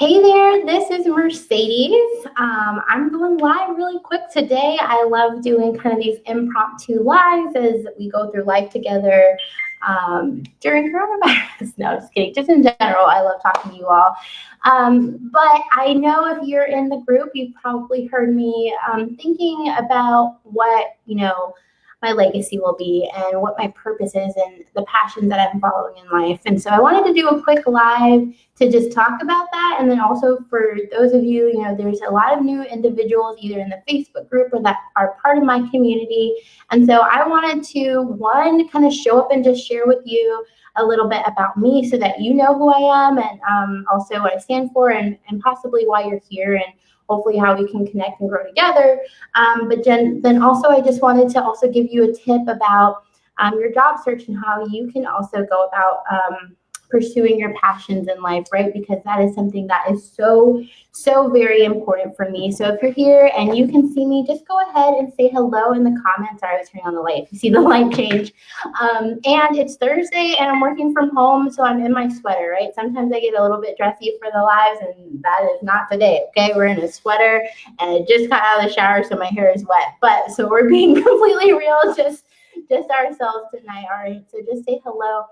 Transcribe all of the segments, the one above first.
Hey there, this is Mercedes. I'm going live really quick today. I love doing kind of these impromptu lives as we go through life together during coronavirus. No, just kidding. Just in general, I love talking to you all. But I know if you're in the group, you've probably heard me thinking about what, my legacy will be and what my purpose is and the passions that I'm following in life. And so I wanted to do a quick live to just talk about that. And then also for those of you, there's a lot of new individuals either in the Facebook group or that are part of my community. And so I wanted to, one, kind of show up and just share with you a little bit about me so that you know who I am and also what I stand for and possibly why you're here and hopefully how we can connect and grow together. But then also I just wanted to also give you a tip about your job search and how you can also go about pursuing your passions in life, right? Because that is something that is so very important for me. So if you're here and you can see me, just go ahead and say hello in the comments. Sorry, I was turning on the light. You see the light change. And it's Thursday and I'm working from home, so I'm in my sweater, right? Sometimes I get a little bit dressy for the lives, and that is not today, okay? We're in a sweater and I just got out of the shower, so my hair is wet. But so we're being completely real, just ourselves tonight, all right? So just say hello.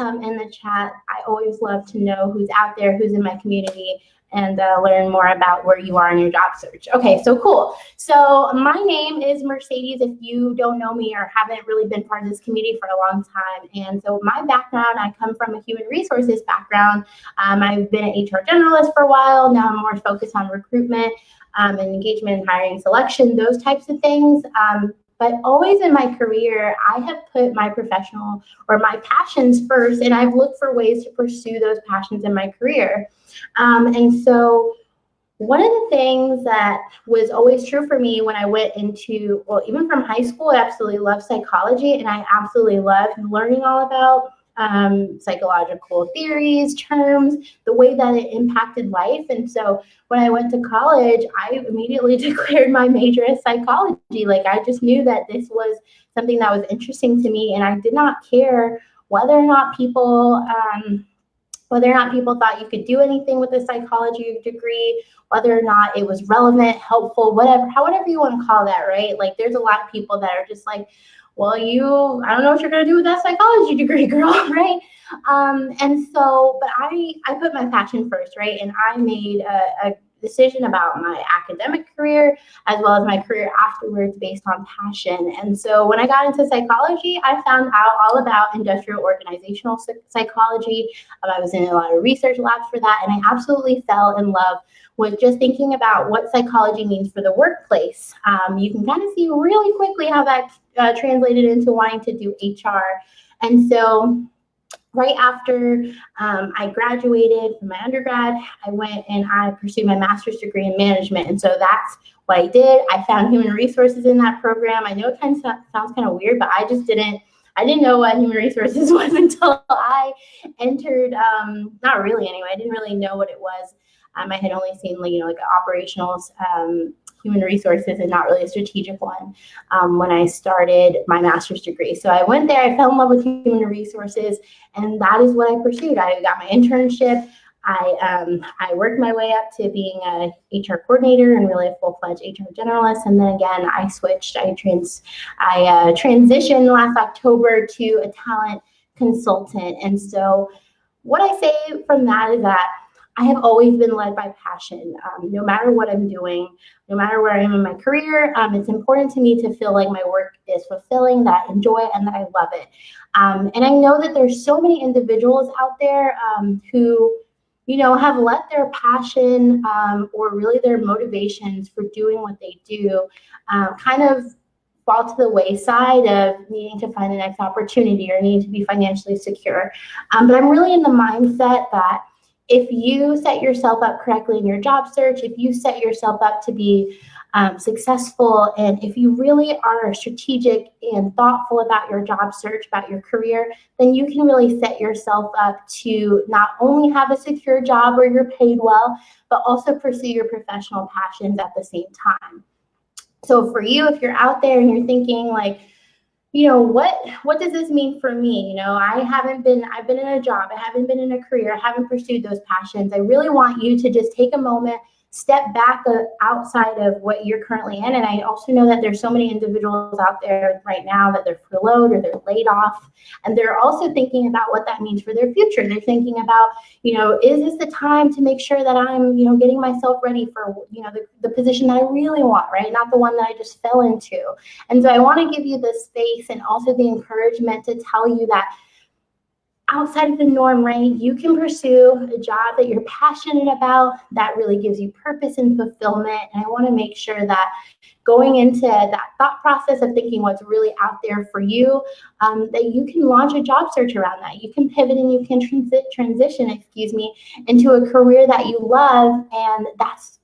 In the chat. I always love to know who's out there, who's in my community, and learn more about where you are in your job search. Okay, so cool. So my name is Mercedes, if you don't know me or haven't really been part of this community for a long time. And so my background, I come from a human resources background. I've been an HR generalist for a while. Now I'm more focused on recruitment and engagement and hiring selection, those types of things. But always in my career, I have put my professional or my passions first, and I've looked for ways to pursue those passions in my career. And so one of the things that was always true for me when I went into, well, even from high school, I absolutely loved psychology, and I absolutely loved learning all about psychological theories, terms, the way that it impacted life. And so when I went to college, I immediately declared my major as psychology. Like I just knew that this was something that was interesting to me, and I did not care whether or not people thought you could do anything with a psychology degree, whether or not it was relevant, helpful, whatever you want to call that, right? Like there's a lot of people that are just like, well, I don't know what you're going to do with that psychology degree, girl, right? And so, but I put my passion first, right? And I made a decision about my academic career as well as my career afterwards based on passion. And so when I got into psychology, I found out all about industrial organizational psychology. I was in a lot of research labs for that, and I absolutely fell in love with just thinking about what psychology means for the workplace. You can kind of see really quickly how that translated into wanting to do HR. And so right after I graduated from my undergrad, I went and I pursued my master's degree in management. And so that's what I did. I found human resources in that program. I know it kind of sounds kind of weird, but I didn't know what human resources was until I entered, not really anyway, I didn't really know what it was. I had only seen like operational human resources and not really a strategic one when I started my master's degree. So I went there, I fell in love with human resources, and that is what I pursued. I got my internship. I worked my way up to being a HR coordinator and really a full-fledged HR generalist. And then again, I switched. I transitioned last October to a talent consultant. And so what I say from that is that I have always been led by passion. No matter what I'm doing, no matter where I am in my career, it's important to me to feel like my work is fulfilling, that I enjoy it, and that I love it. And I know that there's so many individuals out there who, have let their passion or really their motivations for doing what they do kind of fall to the wayside of needing to find the next opportunity or needing to be financially secure. But I'm really in the mindset that if you set yourself up correctly in your job search, if you set yourself up to be successful, and if you really are strategic and thoughtful about your job search, about your career, then you can really set yourself up to not only have a secure job where you're paid well, but also pursue your professional passions at the same time. So for you, if you're out there and you're thinking like, what does this mean for me? I've been in a job, I haven't been in a career, I haven't pursued those passions. I really want you to just take a moment, step back outside of what you're currently in. And I also know that there's so many individuals out there right now that they're furloughed or they're laid off, and they're also thinking about what that means for their future. They're thinking about, is this the time to make sure that I'm, getting myself ready for, the position that I really want, right? Not the one that I just fell into. And so I want to give you the space and also the encouragement to tell you that outside of the norm, right, you can pursue a job that you're passionate about, that really gives you purpose and fulfillment. And I want to make sure that going into that thought process of thinking what's really out there for you, that you can launch a job search around that. You can pivot and you can transition, into a career that you love.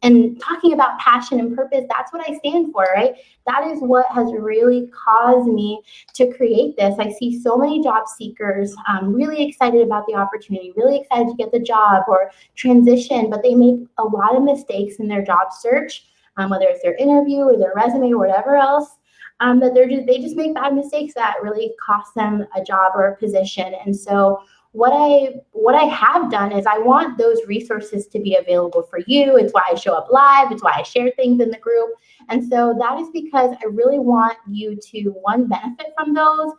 And talking about passion and purpose, that's what I stand for, right? That is what has really caused me to create this. I see so many job seekers really excited about the opportunity, really excited to get the job or transition, but they make a lot of mistakes in their job search, whether it's their interview or their resume or whatever else, that they just make bad mistakes that really cost them a job or a position. And so what I have done is I want those resources to be available for you. It's why I show up live. It's why I share things in the group. And so that is because I really want you to, one, benefit from those,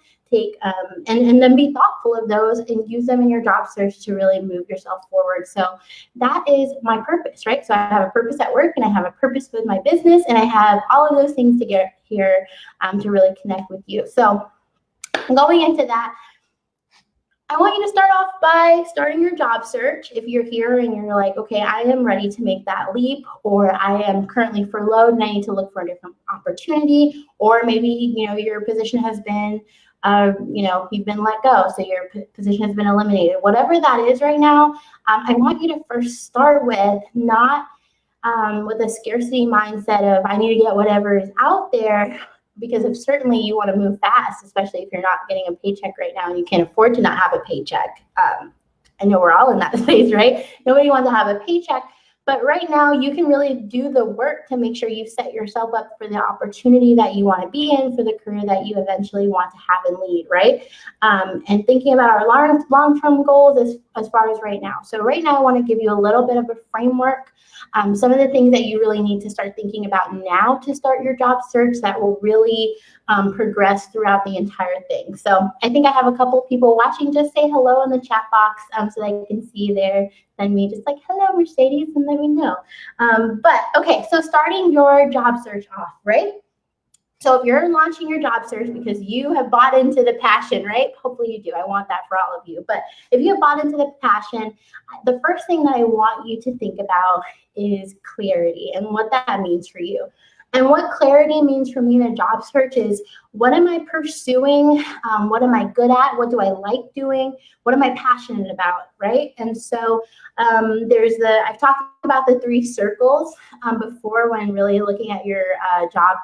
and then be thoughtful of those and use them in your job search to really move yourself forward. So that is my purpose, right? So I have a purpose at work, and I have a purpose with my business, and I have all of those things to get here to really connect with you. So going into that, I want you to start off by starting your job search. If you're here and you're like, okay, I am ready to make that leap, or I am currently furloughed and I need to look for a different opportunity, or maybe, your position has been, you've been let go, so your position has been eliminated. Whatever that is right now, I want you to first start with not with a scarcity mindset of I need to get whatever is out there, because if certainly you want to move fast, especially if you're not getting a paycheck right now and you can't afford to not have a paycheck. I know we're all in that space, right? Nobody wants to have a paycheck. But right now, you can really do the work to make sure you set yourself up for the opportunity that you want to be in, for the career that you eventually want to have and lead, right? And thinking about our long-term goals as far as right now. So right now, I want to give you a little bit of a framework. Some of the things that you really need to start thinking about now to start your job search that will really progress throughout the entire thing. So I think I have a couple of people watching. Just say hello in the chat box so that I can see you there. Send me just like, hello, Mercedes, and let me know. But okay, so starting your job search off, right? So if you're launching your job search because you have bought into the passion, right? Hopefully you do. I want that for all of you. But if you have bought into the passion, the first thing that I want you to think about is clarity and what that means for you. And what clarity means for me in a job search is, what am I pursuing? What am I good at? What do I like doing? What am I passionate about, right? And so I've talked about the 3 circles before when really looking at your job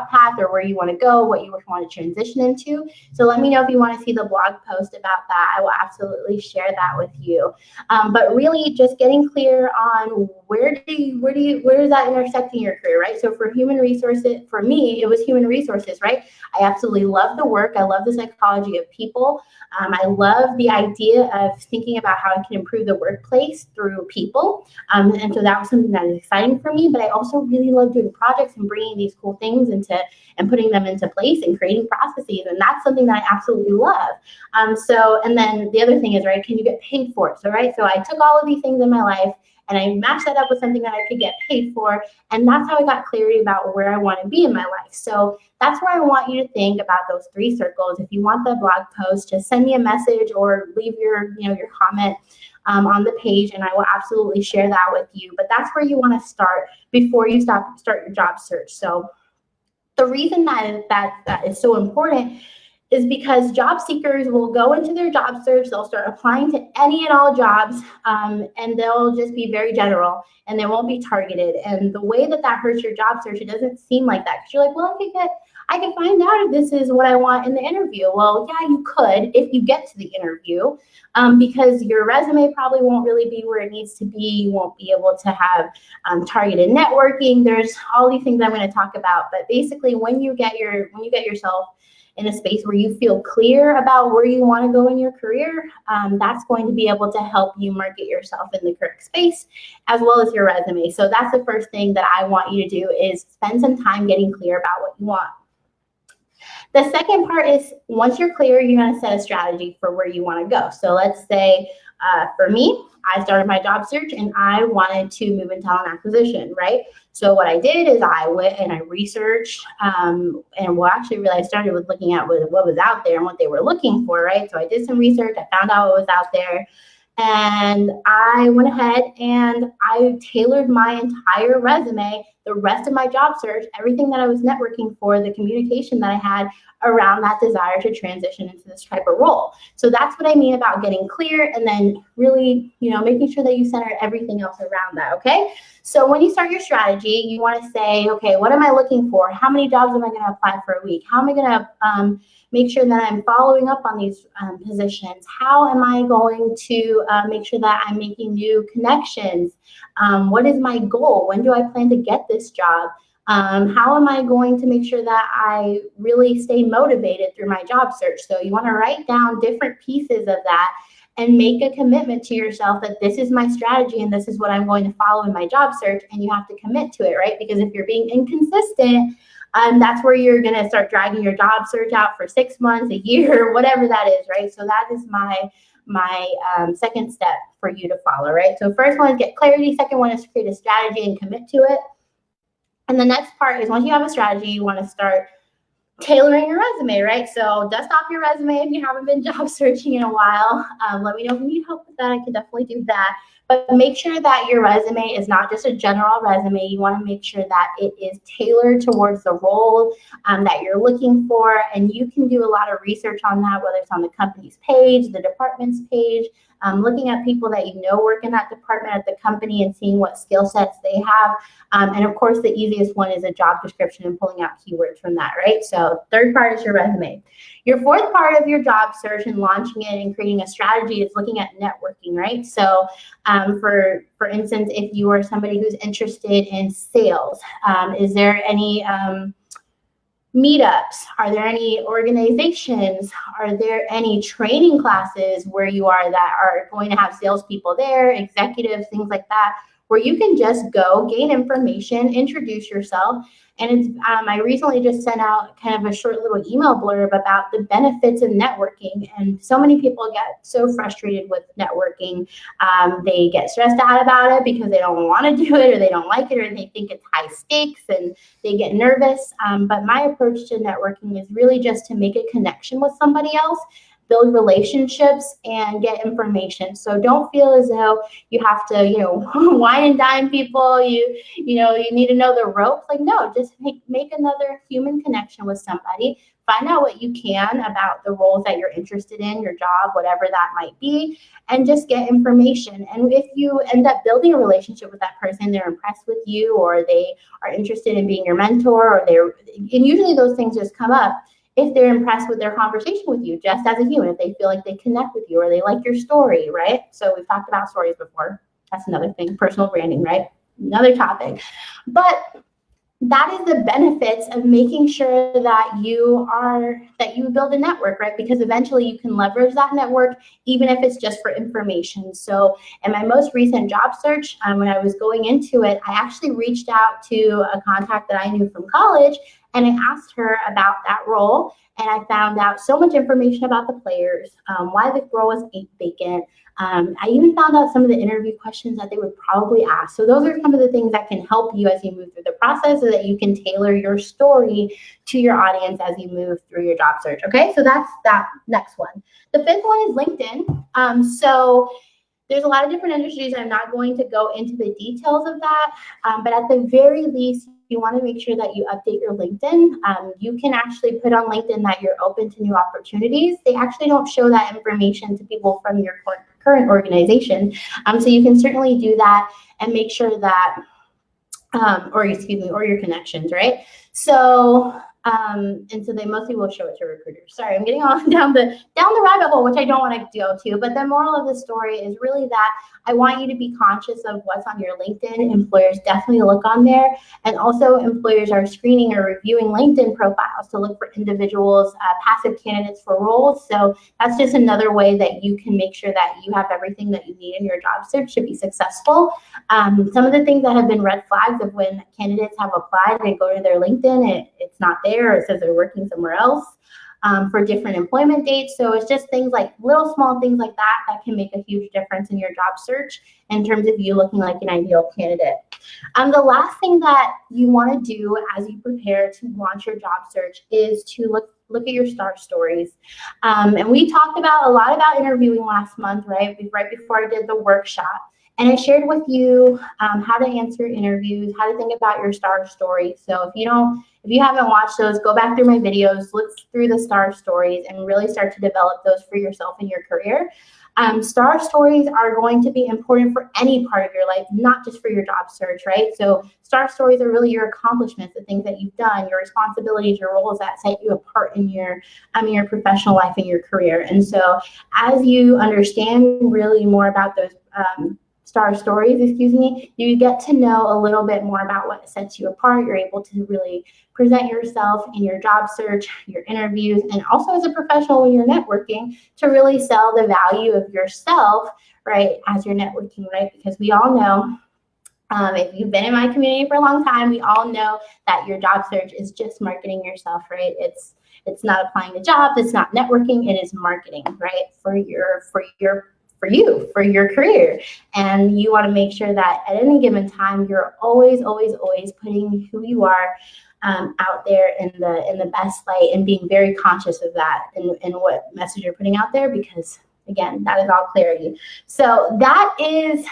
path, or where you want to go, what you want to transition into. So let me know if you want to see the blog post about that. I will absolutely share that with you. But really just getting clear on where is that intersecting your career, right? So for human resources, for me, it was human resources, right? I absolutely love the work. I love the psychology of people. I love the idea of thinking about how I can improve the workplace through people. And so that was something that is exciting for me, but I also really love doing projects and bringing these cool things and putting them into place and creating processes. And that's something that I absolutely love. And then the other thing is, right, can you get paid for it? So I took all of these things in my life and I matched that up with something that I could get paid for. And that's how I got clarity about where I want to be in my life. So that's where I want you to think about those 3 circles. If you want the blog post, just send me a message or leave your comment on the page, and I will absolutely share that with you. But that's where you want to start before you start your job search. So the reason that is so important is because job seekers will go into their job search, they'll start applying to any and all jobs, and they'll just be very general, and they won't be targeted. And the way that hurts your job search, it doesn't seem like that, because you're like, well, I can find out if this is what I want in the interview. Well, yeah, you could if you get to the interview, because your resume probably won't really be where it needs to be. You won't be able to have targeted networking. There's all these things I'm going to talk about, but basically, when you get yourself in a space where you feel clear about where you want to go in your career, that's going to be able to help you market yourself in the correct space, as well as your resume. So that's the first thing that I want you to do, is spend some time getting clear about what you want. The second part is, once you're clear, you're going to set a strategy for where you want to go. So let's say for me, I started my job search and I wanted to move in talent acquisition, right? So what I did is I went and I researched, and well, actually really I started with looking at what was out there and what they were looking for, right? So I did some research, I found out what was out there, and I went ahead and I tailored my entire resume, the rest of my job search, everything that I was networking for, the communication that I had around that desire to transition into this type of role. So that's what I mean about getting clear, and then really, making sure that you center everything else around that, okay? So when you start your strategy, you want to say, okay, what am I looking for? How many jobs am I going to apply for a week? How am I going to make sure that I'm following up on these positions? How am I going to make sure that I'm making new connections? What is my goal? When do I plan to get this job? How am I going to make sure that I really stay motivated through my job search? So you want to write down different pieces of that and make a commitment to yourself that this is my strategy and this is what I'm going to follow in my job search, and you have to commit to it, right? Because if you're being inconsistent, that's where you're going to start dragging your job search out for 6 months, a year, whatever that is, right? So that is my second step for you to follow, right? So first one is get clarity. Second one is to create a strategy and commit to it. And the next part is, once you have a strategy, you want to start tailoring your resume, right? So dust off your resume if you haven't been job searching in a while. Let me know if you need help with that. I can definitely do that. But make sure that your resume is not just a general resume. You want to make sure that it is tailored towards the role that you're looking for. And you can do a lot of research on that, whether it's on the company's page, the department's page, looking at people that work in that department at the company and seeing what skill sets they have. And of course, the easiest one is a job description and pulling out keywords from that, right? So third part is your resume. Your fourth part of your job search and launching it and creating a strategy is looking at networking, right? So for instance, if you are somebody who's interested in sales, is there any meetups? Are there any organizations? Are there any training classes where you are that are going to have salespeople there, executives, things like that, where you can just go gain information, introduce yourself? And it's, I recently just sent out kind of a short little email blurb about the benefits of networking. And so many people get so frustrated with networking. They get stressed out about it because they don't want to do it, or they don't like it, or they think it's high stakes and they get nervous. But my approach to networking is really just to make a connection with somebody else, build relationships, and get information. So don't feel as though you have to, wine and dine people. You need to know the ropes. Like, no, just make another human connection with somebody. Find out what you can about the roles that you're interested in, your job, whatever that might be, and just get information. And if you end up building a relationship with that person, they're impressed with you, or they are interested in being your mentor, and usually those things just come up if they're impressed with their conversation with you, just as a human, if they feel like they connect with you or they like your story, right? So we've talked about stories before. That's another thing, personal branding, right? Another topic. But that is the benefits of making sure that you build a network, right? Because eventually you can leverage that network, even if it's just for information. So in my most recent job search, when I was going into it, I actually reached out to a contact that I knew from college, and I asked her about that role, and I found out so much information about the players, why the role was vacant. I even found out some of the interview questions that they would probably ask. So those are some of the things that can help you as you move through the process, so that you can tailor your story to your audience as you move through your job search. Okay, so that's that next one. The fifth one is LinkedIn. So there's a lot of different industries. I'm not going to go into the details of that, but at the very least, you want to make sure that you update your LinkedIn. You can actually put on LinkedIn that you're open to new opportunities. They actually don't show that information to people from your current organization. So you can certainly do that and make sure that, or your connections, right? So And so they mostly will show it to recruiters. Sorry, I'm getting all down the rabbit hole, which I don't want to go to. But the moral of the story is really that I want you to be conscious of what's on your LinkedIn. Employers definitely look on there. And also employers are screening or reviewing LinkedIn profiles to look for individuals, passive candidates for roles. So that's just another way that you can make sure that you have everything that you need in your job search to be successful. Some of the things that have been red flags of when candidates have applied and go to their LinkedIn, it's not there. It says they're working somewhere else for different employment dates. So it's just things like little small things like that that can make a huge difference in your job search in terms of you looking like an ideal candidate. The last thing that you want to do as you prepare to launch your job search is to look at your star stories. And we talked a lot about interviewing last month, right before I did the workshop. And I shared with you how to answer interviews, how to think about your star story. So if you haven't watched those, go back through my videos, look through the star stories, and really start to develop those for yourself in your career. Star stories are going to be important for any part of your life, not just for your job search, right? So star stories are really your accomplishments, the things that you've done, your responsibilities, your roles that set you apart in your professional life and your career. And so as you understand really more about those star stories, you get to know a little bit more about what sets you apart. You're able to really present yourself in your job search, your interviews, and also as a professional when you're networking to really sell the value of yourself, right, as you're networking, right? Because we all know, if you've been in my community for a long time, we all know that your job search is just marketing yourself, right? It's not applying to jobs, it's not networking, it is marketing, right, for your career. And you want to make sure that at any given time, you're always putting who you are out there in the best light and being very conscious of that and what message you're putting out there, because again, that is all clarity. So that is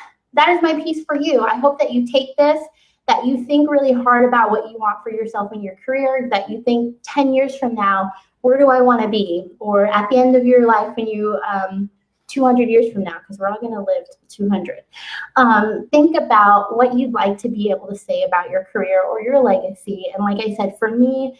my piece for you. I hope that you take this, that you think really hard about what you want for yourself in your career, that you think 10 years from now, where do I want to be? Or at the end of your life when you 200 years from now, because we're all going to live to 200. Think about what you'd like to be able to say about your career or your legacy. And like I said, for me,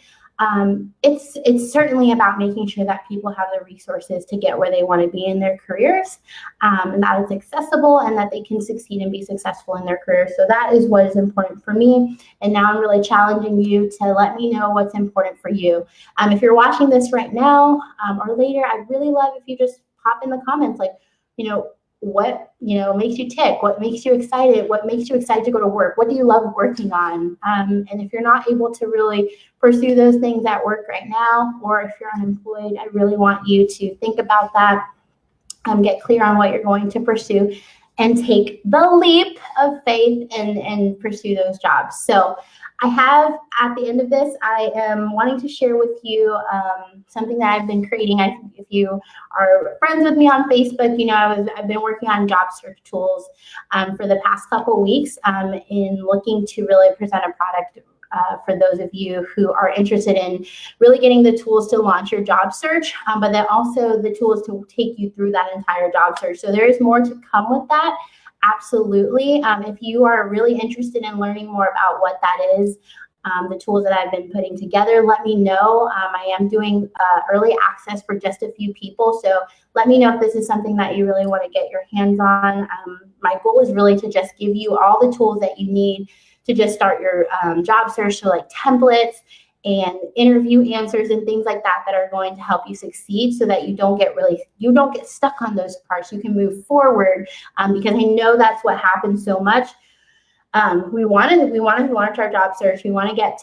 it's certainly about making sure that people have the resources to get where they want to be in their careers, and that it's accessible and that they can succeed and be successful in their career. So that is what is important for me. And now I'm really challenging you to let me know what's important for you. If you're watching this right now or later, I'd really love if you just pop in the comments, like, what makes you tick, what makes you excited, what makes you excited to go to work, what do you love working on, and if you're not able to really pursue those things at work right now, or if you're unemployed, I really want you to think about that, get clear on what you're going to pursue, and take the leap of faith and pursue those jobs. So I have, at the end of this, I am wanting to share with you something that I've been creating. If you are friends with me on Facebook, I've been working on job search tools for the past couple weeks in looking to really present a product for those of you who are interested in really getting the tools to launch your job search, but then also the tools to take you through that entire job search. So there is more to come with that. Absolutely. If you are really interested in learning more about what that is, the tools that I've been putting together, let me know. I am doing early access for just a few people. So let me know if this is something that you really want to get your hands on. My goal is really to just give you all the tools that you need to just start your job search, so like templates and interview answers and things like that are going to help you succeed, so that you don't get stuck on those parts. You can move forward, because I know that's what happens so much. We want to launch our job search. We want to get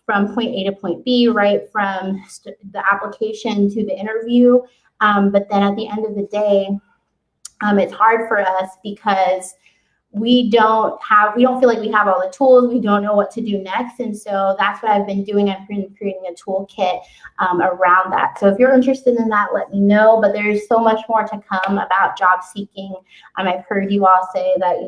from point A to point B, right, from the application to the interview. But then at the end of the day, it's hard for us because we don't feel like we have all the tools. We don't know what to do next. And so that's what I've been doing. I've been creating a toolkit around that. So if you're interested in that, let me know. But there's so much more to come about job seeking. I've heard you all say that,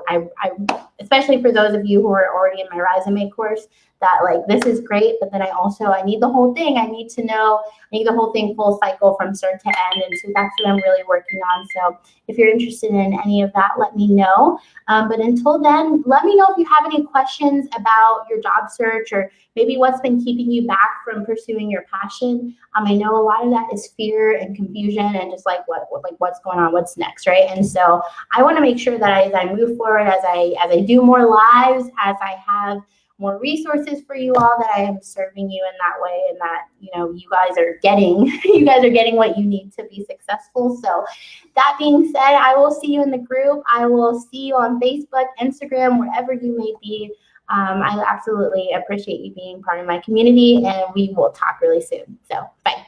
I especially for those of you who are already in my resume course, that like, this is great, but then I need the whole thing. I need to know, I need the whole thing full cycle from start to end. And so that's what I'm really working on. So if you're interested in any of that, let me know. But until then, let me know if you have any questions about your job search, or maybe what's been keeping you back from pursuing your passion. I know a lot of that is fear and confusion and just like what's going on, what's next, right? And so I want to make sure that as I move forward, as I do more lives, as I have more resources for you all, that I am serving you in that way, and that you guys are getting what you need to be successful. So that being said, I will see you in the group. I will see you on Facebook, Instagram, wherever you may be. I absolutely appreciate you being part of my community, and we will talk really soon. So bye.